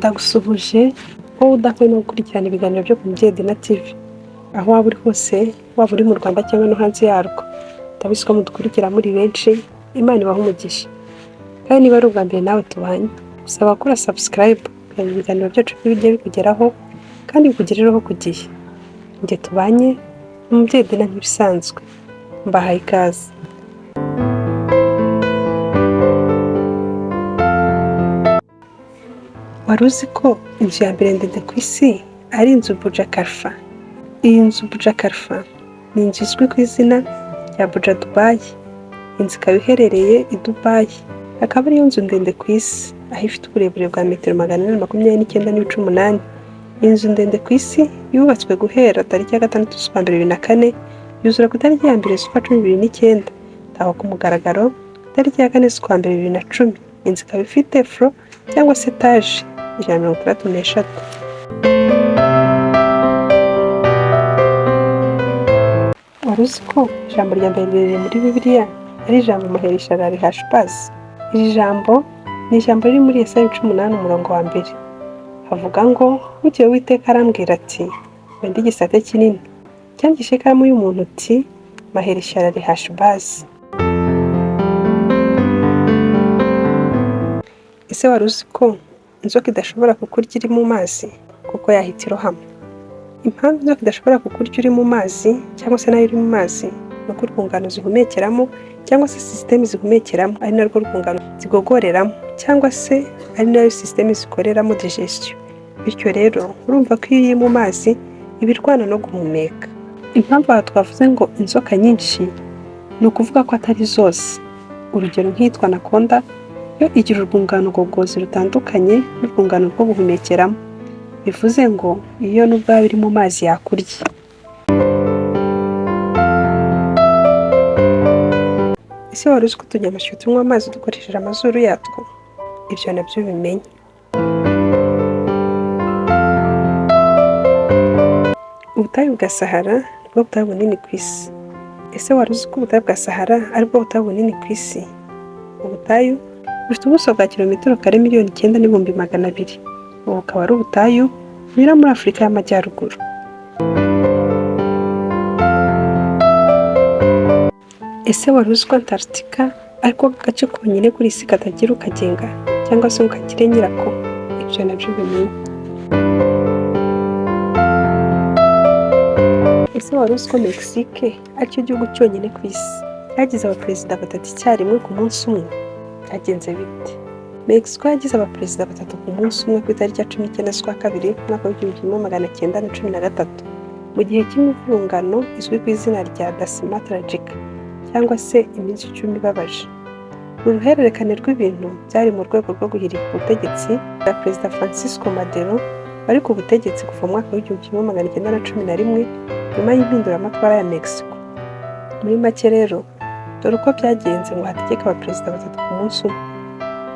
Ndagusuhuje wowe udahwema gukurikirana ibiganiro byo ku Mubyeyi Dina TV, aho waba uri hose, waba uri mu Rwanda cyangwa no hanze yarwo, ndabizi ko mudukurikira muri benshi, Imana ibahe umugisha. Kandi niba ari ubwa mbere nawe tubanye, gusaba gukora subscribe kugira ngo ibiganiro byacu bijye bikugeraho kandi bikugerereho ku gihe. Njye tubanye Umubyeyi Dina nk'ibisanzwe, mbahaye ikaze. Wari uzi ko inzu ya mbere ndende ku isi ari inzu Burj Khalifa? Iyi nzu Burj Khalifa ni inzu izwi ku izina rya Burj Dubai. Inzu ikaba iherereye i Dubai, akaba ariyo nzu ndende ku isi, aho ifite uburebure bwa metero 429.8. Iyi nzu ndende ku isi yubatswe guhera tariki ya 6/2004, yuzura ku tariki ya 1/10/2009, taho ku mugaragaro tariki ya 4/2010. Inzu ikaba ifite floor cyangwa se etage 163. Wari uzi ko ijambo rya mbere riri muri Bibiliya ari ijambo Maher-shalal-hash-baz? Iri jambo ni ijambo riri muri Yesaya 18:1. Havuga ngo bukeye Uwiteka arambwira ati wenda igisate kinini cyandikishe ikaramu y'umuntu uti Maher-shalal-hash-baz. Ese wari uzi ko inzoka idashobora kukurya iri mu mazi kuko yahita irohama? Impamvu inzoka idashobora kukurya uri mu mazi cyangwa se nayo iri mu mazi ni uko urwungano zihumekeramo cyangwa se sisiteme zihumekeramo ari narwo rwungano zigogoreramo cyangwa se ari nayo sisiteme zikoreramo digestion. Bityo rero urumva ko iyo iri mu mazi iba irwana no guhumeka. Impamvu aha twavuze ngo inzoka nyinshi ni ukuvuga ko atari zose. Urugero nk'iyitwa anaconda yo igira urwungano ngogozi rutandukanye n'urwungano rwo guhumekeramo, bivuze ngo iyo nubwo yaba iri mu mazi yakurya. Ese wari uzi ko utunyamasyo tunywa amazi dukoresheje amazuru yatwo? Ibyo nabyo bimenye. Ubutayu bwa Sahara nibwo butayu bunini ku isi. Ese wari uzi ko ubutayu bwa Sahara aribwo butayu bunini ku isi? Ubutayu bufite ubuso bwa kilometero kare 9,200,000. Ubu bukaba ari ubutayu bunyura muri Afurika y'Amajyaruguru. Ese wari uzi ko Antarctica ariko gace konyine kuri isi katagira ukagenga cyangwa se ngo kagire nyirako? Ibyo nabyo bimenye. Ese wari uzi ko Mexique aricyo gihugu cyonyine ku isi cyagize abaperezida 3 icyarimwe ku munsi umwe? Byagenze bite? Mexico yagize abaperezida 3 ku munsi umwe ku itariki ya 19/2/1913 mu gihe cy'imivurungano izwi ku izina rya Decima Tragica cyangwa se iminsi 10 ibabaje. Uruhererekane rw'ibintu byari mu rwego rwo guhirika ubutegetsi bwa Perezida Francisco Madero bari ku butegetsi kuva mu mwaka w'1911 nyuma y'impinduramatwara ya Mexico. Muri make rero dore uko byagenze ngo hategeke abaperezida 3 ku munsi umwe.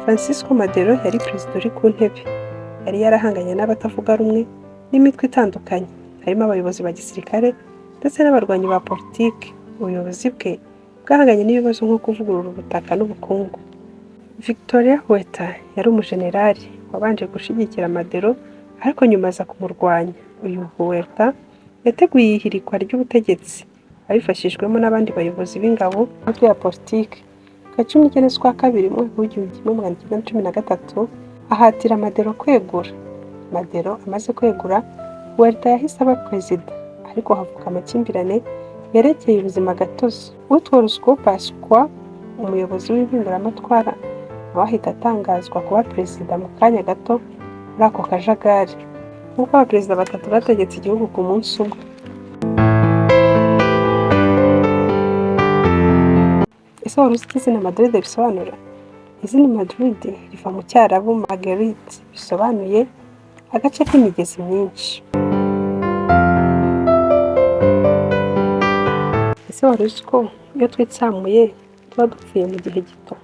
Francisco Madero yari perezida uri ku ntebe, yari yarahanganye n'abatavuga rumwe n'imitwe itandukanye, harimo abayobozi ba gisirikare ndetse n'abarwanyi ba politiki. Ubuyobozi bwe bwahanganye n'ibibazo nko kuvugurura ubutaka n'ubukungu. Victoria Huerta yari umujenerali wabanje gushyigikira Madero ariko nyuma aza kumurwanya. Uyu Huerta yateguye ihirikwa ry'ubutegetsi abifashijwemo n'abandi bayobozi b'ingabo n'umutwe ya politiki. Ku 19/2/1913 ahatira Madero kwegura. Madero amaze kwegura, Huerta yahise aba perezida, ariko havuka amakimbirane yerekeye ubuzima gatozi. Utwo Rusco Pasqua, umuyobozi w'impinduramatwara, nawe ahita atangazwa kuba perezida mu kanya gato muri ako kajagari. Nk'uko abaperezida 3 bategetse igihugu ku munsi umwe. Ese wari uzi ko izina Madrid bisobanura? Izina Madrid riva mu Cyarabu Marguerite, bisobanuye agace k'imigezi myinshi. Ese wari uzi ko iyo twitsamuye tuba dupfuye mu gihe gito?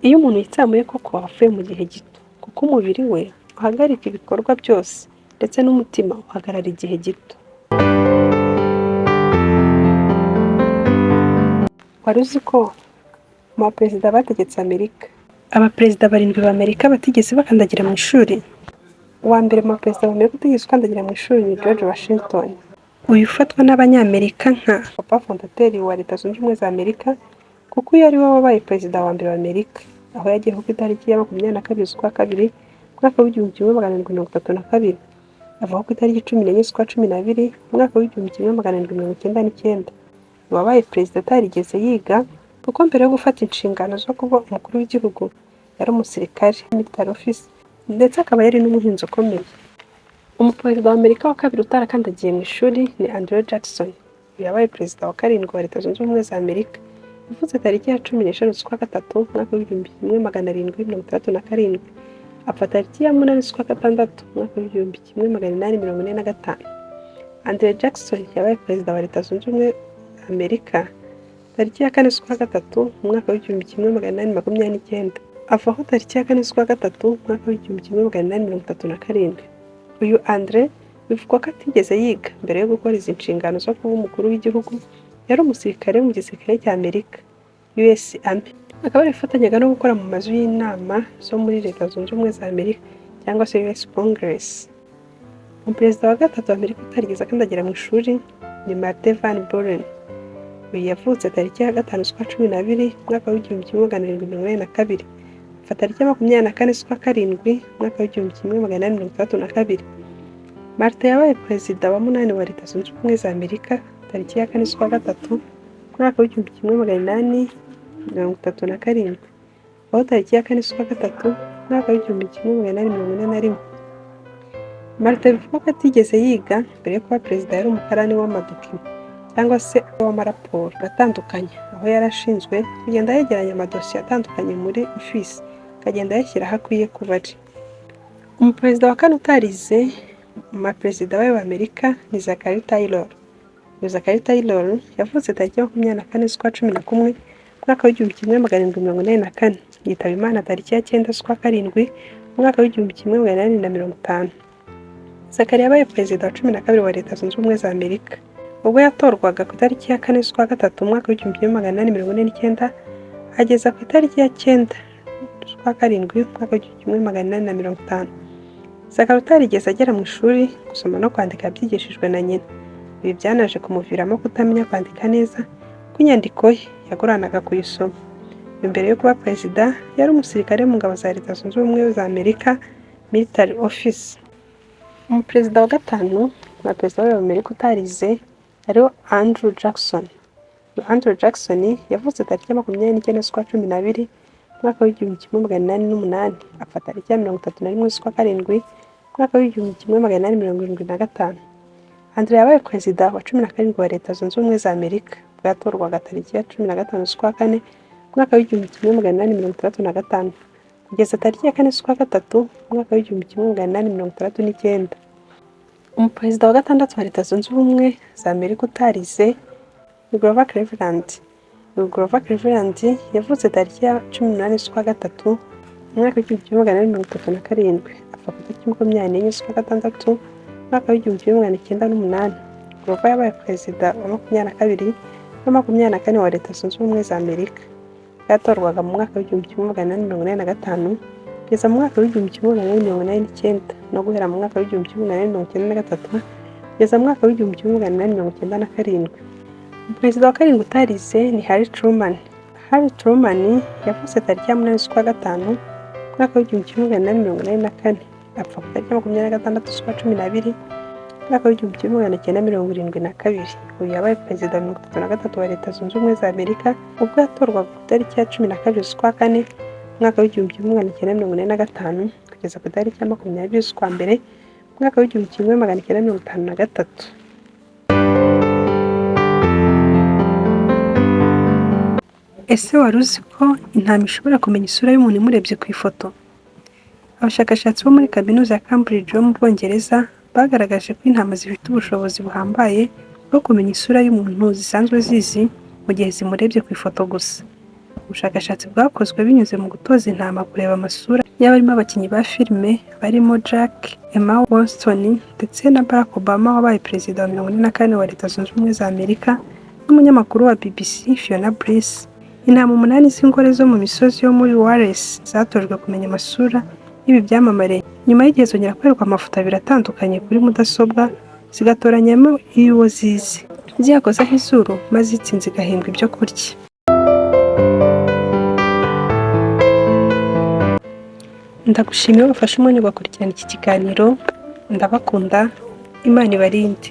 Iyo umuntu yitsamuye koko apfuye mu gihe gito, kuko umubiri we uhagarika ibikorwa byose ndetse n'umutima uhagarara igihe gito. Wari uzi ko mu baperezida bategetse Amerika, abaperezida 7 b'Amerika batigeze bakandagira mu ishuri? Uwa mbere mu baperezida b'Amerika utigeze ukandagira mu ishuri ni George Washington. Uyu ufatwa n'Abanyamerika nka papa fondateri wa Leta Zunze Ubumwe za Amerika kuko uyu ari we wabaye perezida wa mbere wa Amerika, aho yagiyeho ku itariki ya 22 z'ukwa kabiri umwaka w'igihumbi kimwe magana arindwi mirongo itatu na kabiri, avaho ku itariki 14 z'ukwa cumi n'abiri umwaka w'igihumbi kimwe magana arindwi mirongo icyenda n'icyenda. Uwabaye perezida atarigeze yiga kuko mbere yo gufata inshingano zo kuba umukuru w'igihugu yari umusirikare military office ndetse akaba yari n'umuhinzi ukomeye. Umuperezida wa Amerika wa kabiri utarakandagiye mu ishuri ni Andrew Jackson. Uyu yabaye perezida wa karindwi wa Leta Zunze Ubumwe za Amerika. Yavutse tariki ya 15 z'ukwa gatatu umwaka w'igihumbi kimwe magana arindwi mirongo itandatu na karindwi, apfa tariki ya 8 z'ukwa gatandatu umwaka w'igihumbi kimwe magana inani mirongo ine na gatanu. Andrew Jackson yabaye perezida wa Leta Zunze Ubumwe za Amerika tariki ya 4 z'ukwa gatatu umwaka w'igihumbi kimwe magana inani makumyabiri n'icyenda, avaho tariki ya 4 z'ukwa gatatu umwaka w'igihumbi kimwe magana inani mirongo itatu na karindwi. Uyu Andre bivugwa ko atigeze yiga mbere yo gukora izi nshingano zo kuba umukuru w'igihugu. Yari umusirikare mu gisirikare cya Amerika US Army, akaba yarafatanyaga no gukora mu mazu y'inama zo muri Leta Zunze Ubumwe za Amerika cyangwa se US Congress. Umuperezida wa gatatu wa Amerika utarigeze akandagira mu ishuri ni Martin Van Buren. Uyu yavutse tariki ya 5 z'ukwa cumi n'abiri umwaka w'igihumbi kimwe magana arindwi mirongo inani na kabiri, apfa tariki ya 24 z'ukwa karindwi umwaka w'igihumbi kimwe magana inani mirongo itandatu na kabiri. Martin yabaye perezida wa 8 wa Leta Zunze Ubumwe za Amerika tariki ya 4 z'ukwa gatatu umwaka w'igihumbi kimwe magana inani mirongo itatu na karindwi, aho tariki ya 4 z'ukwa gatatu umwaka w'igihumbi kimwe magana inani mirongo ine na rimwe. Martin bivugwa ko atigeze yiga mbere yo kuba perezida. Yari umukarani w'amadokima cyangwa se w'amaraporo atandukanye, aho yari ashinzwe kugenda yegeranya amadosiye atandukanye muri ofisi akagenda ayashyira aho akwiye kuba ari. Umuperezida wa kane utarize mu baperezida b'Amerika ni Zachary Taylor. Uyu Zachary Taylor yavutse tariki ya 24 z'ukwa cumi na kumwe umwaka w'igihumbi kimwe magana arindwi mirongo inani na kane, yitaba Imana tariki ya 9 z'ukwa karindwi umwaka w'igihumbi kimwe magana inani na mirongo itanu. Zachary yabaye perezida wa 12 wa Leta Zunze Ubumwe za Amerika. Ubwo yatorwaga ku itariki ya 4 z'ukwa gatatu umwaka w'igihumbi kimwe magana inani mirongo ine n'icyenda, ageza ku itariki ya 9 z'ukwa karindwi umwaka w'igihumbi kimwe magana inani na mirongo itanu. Zachary utarigeze agera mu ishuri gusoma no kwandika yabyigishijwe na nyina. Ibi byanaje kumuviramo kutamenya kwandika neza kuko inyandiko ye yagoranaga kuyisoma. Mbere yo kuba perezida yari umusirikare mu ngabo za Leta Zunze Ubumwe za Amerika military office. Umuperezida wa gatanu wa perezida w'Amerika utarize ariwe Andrew Jackson. Andrew Jackson yavutse tariki ya 29 z'ukwa cumi n'abiri umwaka w'igihumbi kimwe magana inani n'umunani, apfa tariki ya 31 z'ukwa karindwi umwaka w'igihumbi kimwe magana inani mirongo irindwi na gatanu. Andrew yabaye perezida wa 17 wa Leta Zunze Ubumwe za Amerika. Ubwo yatorwaga tariki ya 15 z'ukwa kane umwaka w'igihumbi kimwe magana inani mirongo itandatu na gatanu, kugeza tariki ya 4 z'ukwa gatatu umwaka w'igihumbi kimwe magana inani mirongo itandatu n'icyenda. Umuperezida wa gatandatu wa Leta Zunze Ubumwe za Amerika utarize ni Grover Cleveland. Grover Cleveland yavutse tariki ya 18 z'ukwa gatatu umwaka w'igihumbi kimwe magana inani mirongo itatu na karindwi, apfa ku itariki 24 z'ukwa gatandatu umwaka w'igihumbi kimwe magana icyenda n'umunani. Grover yabaye perezida wa 22 na 24 wa Leta Zunze Ubumwe za Amerika. Yatorwaga mu mwaka w'igihumbi kimwe magana inani mirongo inani na gatanu kugeza mu mwaka w'igihumbi kimwe magana inani mirongo inani n'icyenda, no guhera mu mwaka w'igihumbi kimwe magana inani mirongo icyenda na gatatu kugeza mu mwaka w'igihumbi kimwe magana inani mirongo icyenda na karindwi. Umuperezida wa karindwi utarize ni Harry Truman. Harry Truman yavutse tariki ya 8 z'ukwa gatanu umwaka w'igihumbi kimwe magana inani mirongo inani na kane, apfa ku itariki ya 26 z'ukwa cumi n'abiri umwaka w'igihumbi kimwe magana cyenda mirongo irindwi na kabiri. Uyu yabaye perezida wa 33 wa Leta Zunze Ubumwe za Amerika. Ubwo yatorwaga ku itariki ya 12 z'ukwa kane umwaka w'igihumbi kimwe magana cyenda mirongo ine na gatanu kugeza ku itariki ya 20 z'ukwa mbere umwaka w'igihumbi kimwe magana cyenda mirongo itanu na gatatu. Ese wari uzi ko intama ishobora kumenya isura y'umuntu imurebye ku ifoto? Abashakashatsi bo muri kaminuza ya Cambridge yo mu Bwongereza bagaragaje ko intama zifite ubushobozi buhambaye bwo kumenya isura y'umuntu zisanzwe zizi mu gihe zimurebye ku ifoto gusa. Ubushakashatsi bwakozwe binyuze mu gutoza intama kureba amasura y'abarimo abakinnyi ba filime barimo Jack, Emma Watson ndetse na Barack Obama wabaye perezida wa 44 wa Leta Zunze Ubumwe za Amerika n'umunyamakuru wa BBC Fiona Bliss. Intama 8 z'ingore zo mu misozi yo muri Wales zatojwe kumenya amasura y'ibi byamamare Nyuma y'igihe zongera kwereka amafoto abiri atandukanye kuri mudasobwa, zigatoranyamo iy'uwo zizi. Ziyakozaho izuru maze itsinze igahembwa ibyo kurya. Ndagushimiye wafashe umwanya ugakurikirana iki kiganiro. Ndabakunda. Imana ibarinde.